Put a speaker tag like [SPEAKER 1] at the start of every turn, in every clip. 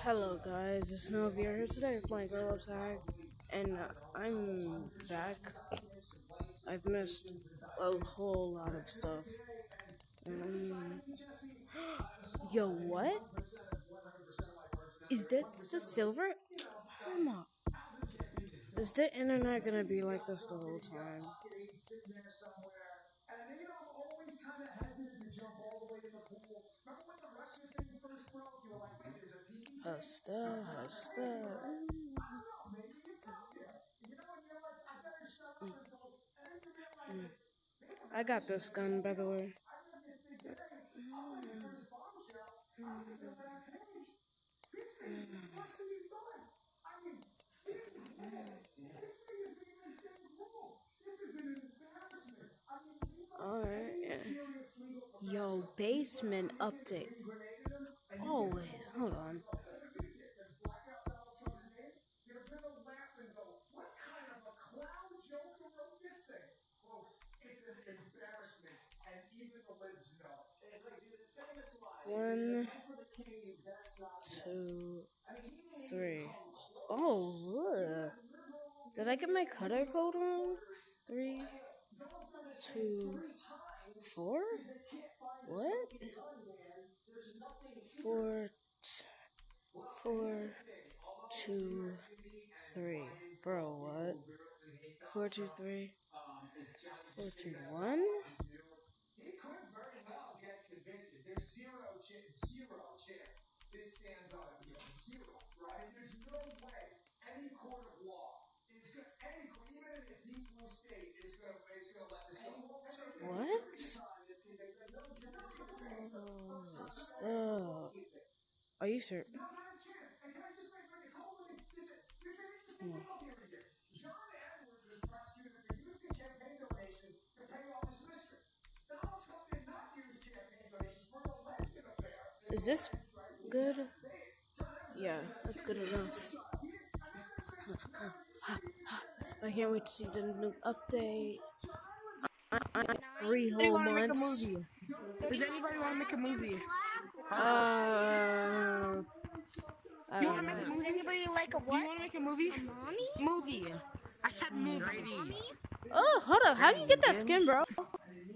[SPEAKER 1] Hello guys, it's Novia here today playing Gorilla Tag, and I'm back. I've missed a whole lot of stuff. Yo, what? Is this the silver? Come on. Is the internet gonna be like this the whole time? Hasta, hasta. I got this gun, by the way. Alright. Yo, basement update. Oh, wait, hold on. One, two, three. Oh, ugh. Did I get my color code wrong? 3, 2, 4? What? 4, 2, 3. Bro, what? 4, 2, 3. 4, 2, 1? What? Oh, stop. Are you sure? Is this good? Yeah, that's good enough. I can't wait to see the new update. 3 whole months.
[SPEAKER 2] Does anybody want to make a movie?
[SPEAKER 1] I don't know.
[SPEAKER 3] Does anybody like a what?
[SPEAKER 2] You want to make a movie?
[SPEAKER 3] A mommy?
[SPEAKER 2] Movie. I said movie.
[SPEAKER 1] Oh, hold up. How do you get that skin, bro?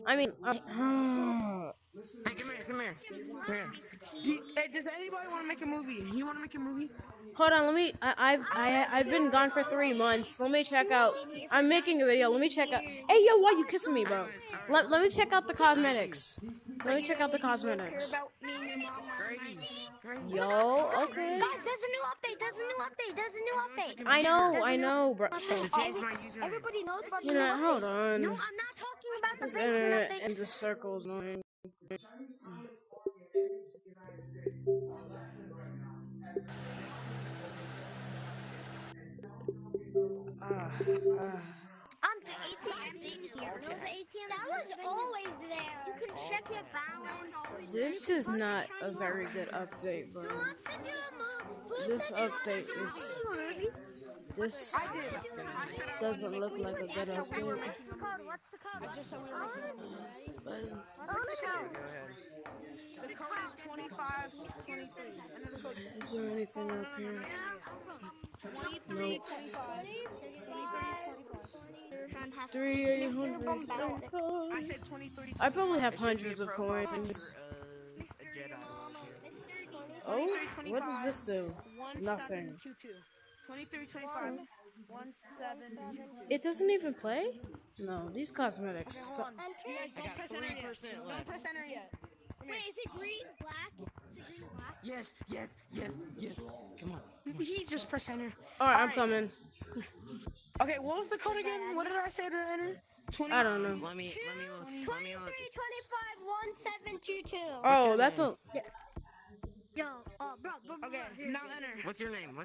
[SPEAKER 1] I mean,
[SPEAKER 2] Hey, come here. Hey, does anybody want to make a movie? You want to make a movie?
[SPEAKER 1] hold on. Let me. I've been gone for 3 months. Let me check out. I'm making a video. Let me check out. Hey, yo, why you kissing me, bro? Let me check out the cosmetics. Let me check out the cosmetics. Yo, okay.
[SPEAKER 3] Guys, there's a new update.
[SPEAKER 1] I know, bro.
[SPEAKER 3] Everybody knows about the
[SPEAKER 1] You
[SPEAKER 3] new
[SPEAKER 1] know,
[SPEAKER 3] update.
[SPEAKER 1] hold on.
[SPEAKER 3] No, I'm not talking about the
[SPEAKER 1] This
[SPEAKER 3] basement
[SPEAKER 1] internet
[SPEAKER 3] update.
[SPEAKER 1] and the circles annoying.
[SPEAKER 3] The ATM here. No, the ATM that was always there. You can check your balance.
[SPEAKER 1] This is not a very good update, bro. This update is. This doesn't look like a good update.
[SPEAKER 3] What's the code?
[SPEAKER 1] But
[SPEAKER 2] The code is 2523.
[SPEAKER 1] is there anything up here? Nope. 3,800.
[SPEAKER 2] I said 2030.
[SPEAKER 1] I probably have hundreds of coins. Oh, what does this do? Nothing.
[SPEAKER 2] 2325. 1722.
[SPEAKER 1] It doesn't even play? No, these cosmetics suck.
[SPEAKER 2] Don't press enter yet. Don't press enter yet.
[SPEAKER 3] Wait, is it green, black? Is it green, black?
[SPEAKER 2] Yes. Come on. He just press enter.
[SPEAKER 1] Alright, I'm coming.
[SPEAKER 2] Okay, what was the code again? What did I say to enter?
[SPEAKER 1] I don't know.
[SPEAKER 4] Let me look.
[SPEAKER 3] 23, 25, 1722.
[SPEAKER 1] Oh, that's a.
[SPEAKER 3] Yo, bro.
[SPEAKER 2] Okay, now enter.
[SPEAKER 4] What's your name?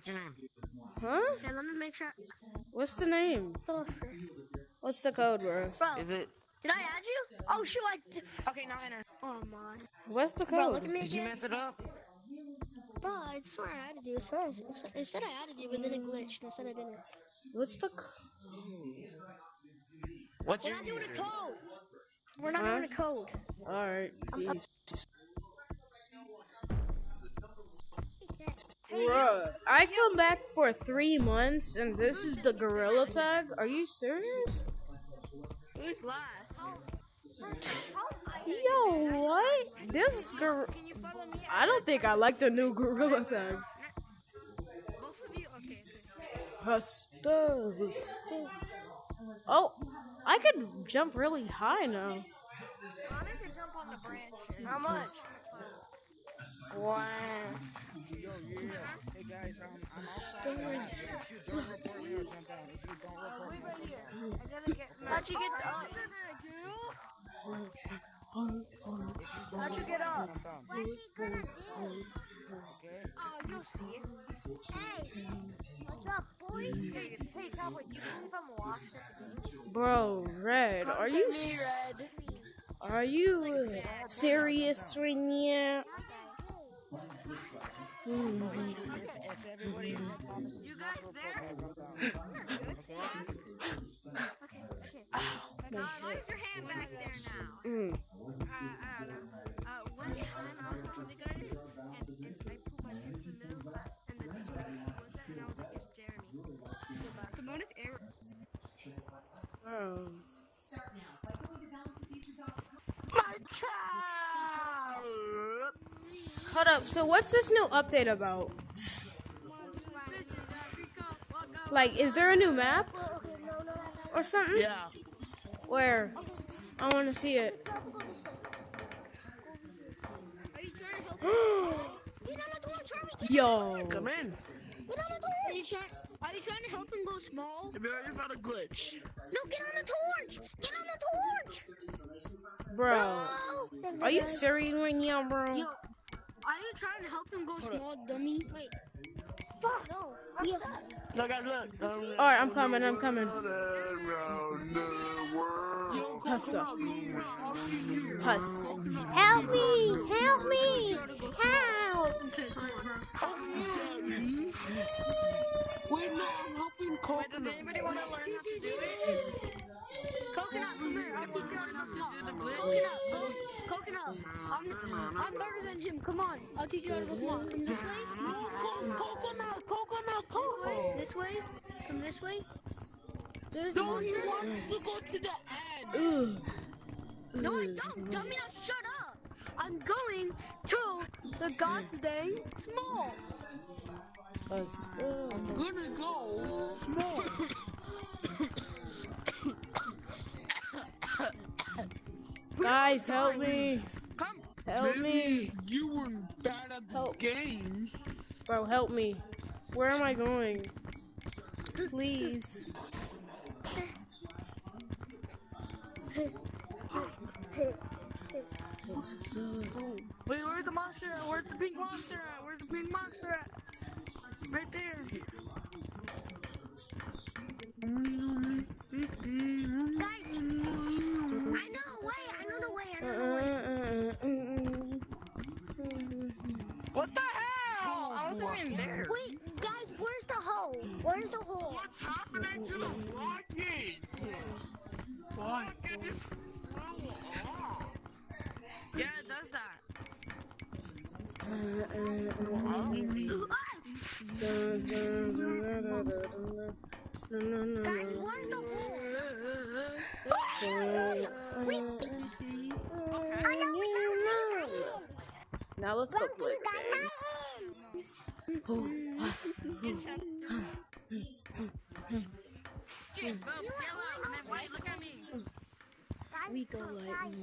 [SPEAKER 1] Huh?
[SPEAKER 3] Okay, let me make sure.
[SPEAKER 1] What's the name? What's the code, bro?
[SPEAKER 3] Bro,
[SPEAKER 4] Is it?
[SPEAKER 3] did I add you? Oh, shoot, I did.
[SPEAKER 2] Okay, now enter.
[SPEAKER 3] Oh, my.
[SPEAKER 1] What's the
[SPEAKER 3] Bro, look
[SPEAKER 1] code?
[SPEAKER 3] at me
[SPEAKER 4] Did you
[SPEAKER 3] again.
[SPEAKER 4] mess it up?
[SPEAKER 3] Bro, I swear I added you. It said I added you, but then it glitched. And it said I didn't.
[SPEAKER 1] What's the
[SPEAKER 4] What's
[SPEAKER 3] We're
[SPEAKER 4] your
[SPEAKER 3] not doing a
[SPEAKER 4] username?
[SPEAKER 3] code. We're not doing a code.
[SPEAKER 1] Alright, peace.
[SPEAKER 3] Hey,
[SPEAKER 1] Bruh, I come back for 3 months and this is the gorilla tag? Are you serious?
[SPEAKER 3] Who's last?
[SPEAKER 1] Yo, what? This is
[SPEAKER 2] Can you follow me?
[SPEAKER 1] I don't think I like the new gorilla tag.
[SPEAKER 2] Both of you? Okay.
[SPEAKER 1] Hasta. Oh, I could jump really high now.
[SPEAKER 3] I'm going to jump on the branch.
[SPEAKER 2] How much?
[SPEAKER 1] Wow.
[SPEAKER 4] Yo, yeah. Hey guys, I'm outside. If you don't report me, I'll jump down. If you don't report me, I'll jump down.
[SPEAKER 2] How'd you get up? How'd you get up?
[SPEAKER 4] I'm down.
[SPEAKER 3] What's he gonna do?
[SPEAKER 4] Okay?
[SPEAKER 3] Oh, you'll see. Hey, what's up, boys? Hey, Cowboy, do you believe I'm a watch at the game?
[SPEAKER 1] Bro, Red, are you
[SPEAKER 2] Red?
[SPEAKER 1] are you serious right now?
[SPEAKER 4] If everybody in here promises
[SPEAKER 2] You
[SPEAKER 4] not
[SPEAKER 2] guys
[SPEAKER 4] to
[SPEAKER 2] there?
[SPEAKER 4] report me, I'll jump down. Okay?
[SPEAKER 3] Why is your hand back there now?
[SPEAKER 1] Mm.
[SPEAKER 2] I don't know. One time I was in kindergarten and I put my hand in the middle class and the teacher was there and I was like, it's Jeremy. Simone is error.
[SPEAKER 1] Oh.
[SPEAKER 2] My child!
[SPEAKER 1] Hold up, so what's this new update about? Like, is there a new map? Or something?
[SPEAKER 2] Yeah.
[SPEAKER 1] Where? I want to see it.
[SPEAKER 3] Are you trying to help me? Get on the door, Charlie!
[SPEAKER 1] Yo.
[SPEAKER 2] Come in.
[SPEAKER 3] Get on the door! Are you trying to help him go small?
[SPEAKER 2] I just found a glitch.
[SPEAKER 3] No, get on the torch! Get on the torch!
[SPEAKER 1] Bro. Are you serious right now, bro?
[SPEAKER 3] Yo, are you trying to help him go small, dummy? Wait. Fuck, no. Yeah.
[SPEAKER 2] No, guys, look.
[SPEAKER 1] Alright, I'm coming. Hustle. Hustle. Help me! Help me! Help!
[SPEAKER 2] Wait, no, I'm helping Coconut. Does anybody want to learn how to do it?
[SPEAKER 3] Coconut, come here. I'll teach you how to go small. Coconut, I'm better than him. Come on. I'll teach you how to go small. Come this way.
[SPEAKER 2] Coconut.
[SPEAKER 3] This way. Come this way. This
[SPEAKER 2] No,
[SPEAKER 3] way.
[SPEAKER 2] he wants to go to the end.
[SPEAKER 3] No, I don't. Dummy, now shut up. I'm going to the God's Day small.
[SPEAKER 1] Hustle.
[SPEAKER 2] I'm gonna go small.
[SPEAKER 1] Guys, help me.
[SPEAKER 2] Come.
[SPEAKER 1] Help me.
[SPEAKER 2] You were bad at the
[SPEAKER 1] Help.
[SPEAKER 2] game.
[SPEAKER 1] Bro, help me. Where am I going? Please.
[SPEAKER 2] Wait, where's the monster at? Where's the pink monster at? Where's the pink monster at? Right there.
[SPEAKER 3] Guys, I know the way. I know the way.
[SPEAKER 2] What the hell? I wasn't even there.
[SPEAKER 3] Wait, guys, where's the hole? Where's the hole?
[SPEAKER 2] What's happening to the rocket? What? It just flew off. Yeah, it does that.
[SPEAKER 3] Guys, where's the hole? Wait. I know we got it.
[SPEAKER 1] Now let's go play.
[SPEAKER 2] Dude, boom, yellow, and then white, look at me.
[SPEAKER 1] We go like.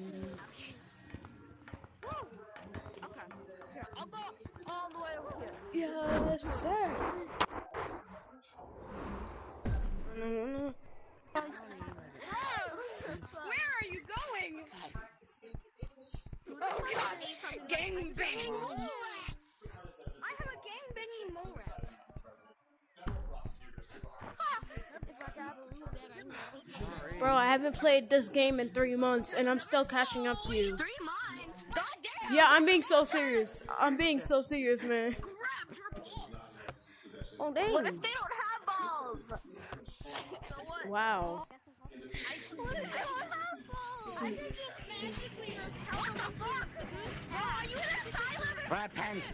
[SPEAKER 2] Okay. Here, I'll go all the way over here.
[SPEAKER 1] Yes, sir.
[SPEAKER 3] Where are you going?
[SPEAKER 2] Oh god, gang bang.
[SPEAKER 3] I have a gang banging mullet.
[SPEAKER 1] Bro, I haven't played this game in 3 months and I'm still catching up to you.
[SPEAKER 3] 3 months? Goddamn!
[SPEAKER 1] Yeah, I'm being so serious. I'm being so serious, man.
[SPEAKER 3] Grab your balls.
[SPEAKER 1] Oh, dang.
[SPEAKER 3] What if they don't have balls? So what?
[SPEAKER 1] Wow.
[SPEAKER 3] What if they don't have balls? I could just magically tell them the fuck. Are you in a silent?
[SPEAKER 4] Repent.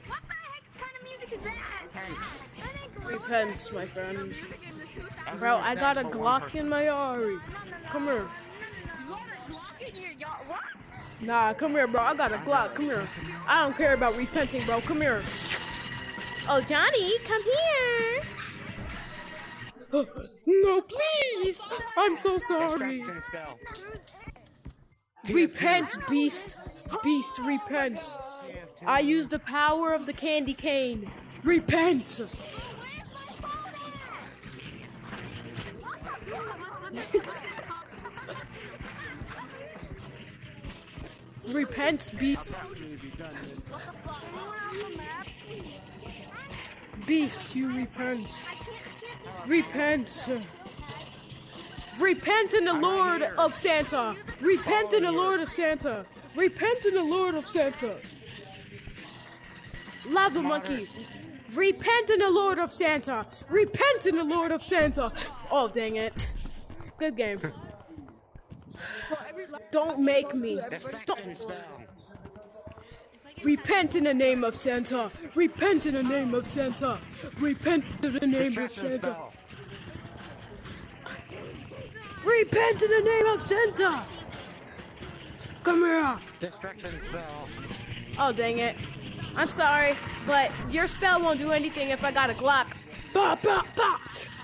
[SPEAKER 3] What the heck to that. That ain't gorilla.
[SPEAKER 1] Repent, my friend.
[SPEAKER 3] Music in the 2000s.
[SPEAKER 1] Bro, I got a Glock in my Ari. Come here.
[SPEAKER 3] You got a Glock in your yard. What?
[SPEAKER 1] Nah, come here, bro. I got a Glock. Come here. I don't care about repenting, bro. Come here. Oh, Johnny, come here. No, please. I'm so sorry. Repent, beast. Beast, repent. I use the power of the candy cane. Repent. Repent, beast. Beast, you repent. Repent. Repent in the Lord of Santa. Repent in the Lord of Santa. Repent in the Lord of Santa. Lava monkey. Repent in the Lord of Santa. Repent in the Lord of Santa. Oh, dang it. Good game. Don't make me. Don't. Repent in the name of Santa. Repent in the name of Santa. Repent in the name of Santa. Repent in the name of Santa. Come here.
[SPEAKER 5] Destruction spell.
[SPEAKER 1] Oh, dang it. I'm sorry, but your spell won't do anything if I got a Glock. Bah, bah, bah.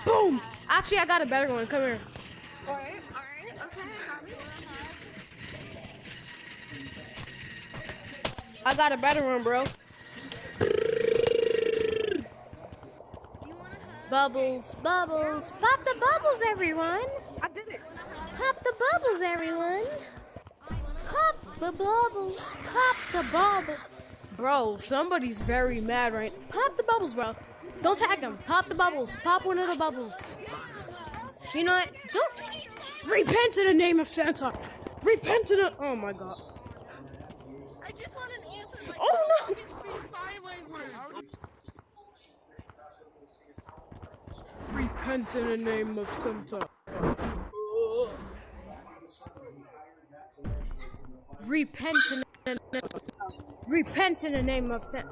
[SPEAKER 1] Boom. Actually, I got a better one. Come here.
[SPEAKER 3] Alright, okay.
[SPEAKER 1] I got a better one, bro. Bubbles, bubbles. Pop the bubbles, everyone.
[SPEAKER 3] I did it.
[SPEAKER 1] Pop the bubbles, everyone. Pop the bubbles. Pop the bubble. Bro, somebody's very mad right now. Pop the bubbles, bro. Don't tag him. Pop the bubbles. Pop one of the bubbles. You know what? Don't. Repent in the name of Santa. Repent in the. Oh my god.
[SPEAKER 3] I just want an answer. Like,
[SPEAKER 1] Oh no. Repent in the name of Santa. Repent in the name of Santa.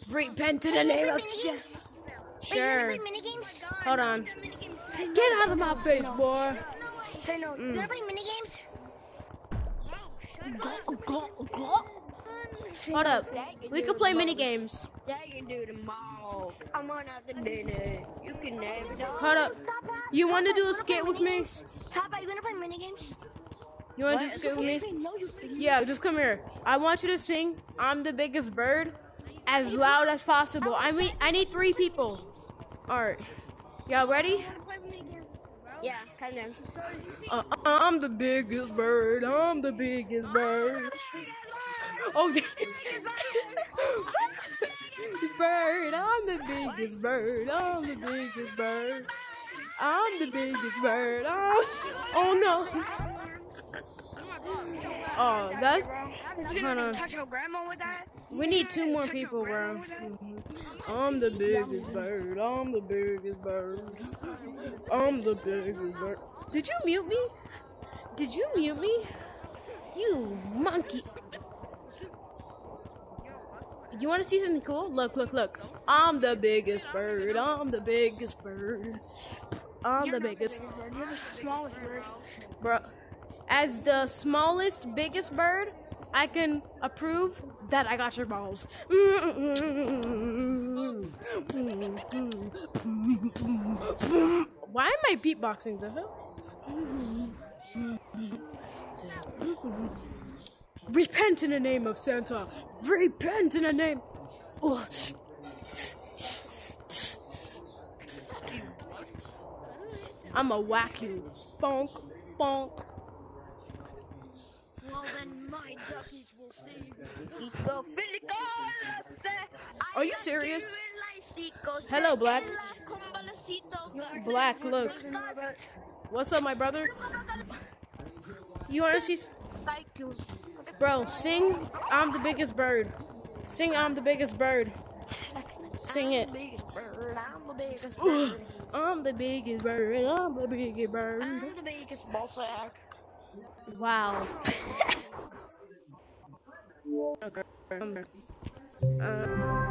[SPEAKER 1] Repent in the name of Santa. Sure. Hold on. Get out of my face, boy.
[SPEAKER 3] Say no. You wanna play minigames?
[SPEAKER 1] Hold up. We could play mini games.
[SPEAKER 3] Yeah, you can do them all. Come on out the dinner. You can never know.
[SPEAKER 1] Hold up. You want to do a skit with me?
[SPEAKER 3] How about you wanna play minigames?
[SPEAKER 1] You want to do a skit with me? Yeah, just come here. I want you to sing "I'm the Biggest Bird" as loud as possible. I need 3 people. All right. Y'all ready?
[SPEAKER 3] Yeah, kind of.
[SPEAKER 1] I'm the biggest bird. I'm the biggest bird. Oh, bird. I'm the biggest bird. I'm the biggest bird. I'm the biggest bird. Oh no. Oh, that's. Hold on.
[SPEAKER 3] Touch your grandma with that?
[SPEAKER 1] We need 2 more people, bro. I'm the biggest bird. I'm the biggest bird. I'm the biggest bird. Did you mute me? Did you mute me? You monkey. You want to see something cool? Look, look, look. I'm the biggest bird. I'm the biggest bird. I'm the biggest.
[SPEAKER 3] You're the smallest bird.
[SPEAKER 1] Bro, as the smallest, biggest bird, I can approve that I got your balls. Why am I beatboxing the hell? Repent in the name of Santa. Repent in the name. Oh. I'ma whack you. Bonk, bonk.
[SPEAKER 3] Well, then my duckies will see.
[SPEAKER 1] Are you serious? Hello, Black. Black, look. What's up, my brother? You wanna see? Bro, sing "I'm the Biggest Bird." Sing "I'm the Biggest Bird." Sing it.
[SPEAKER 3] I'm the biggest
[SPEAKER 1] I'm the biggest bird. I'm the biggest bird.
[SPEAKER 3] I'm the biggest ball sack.
[SPEAKER 1] Wow. Okay. Uh.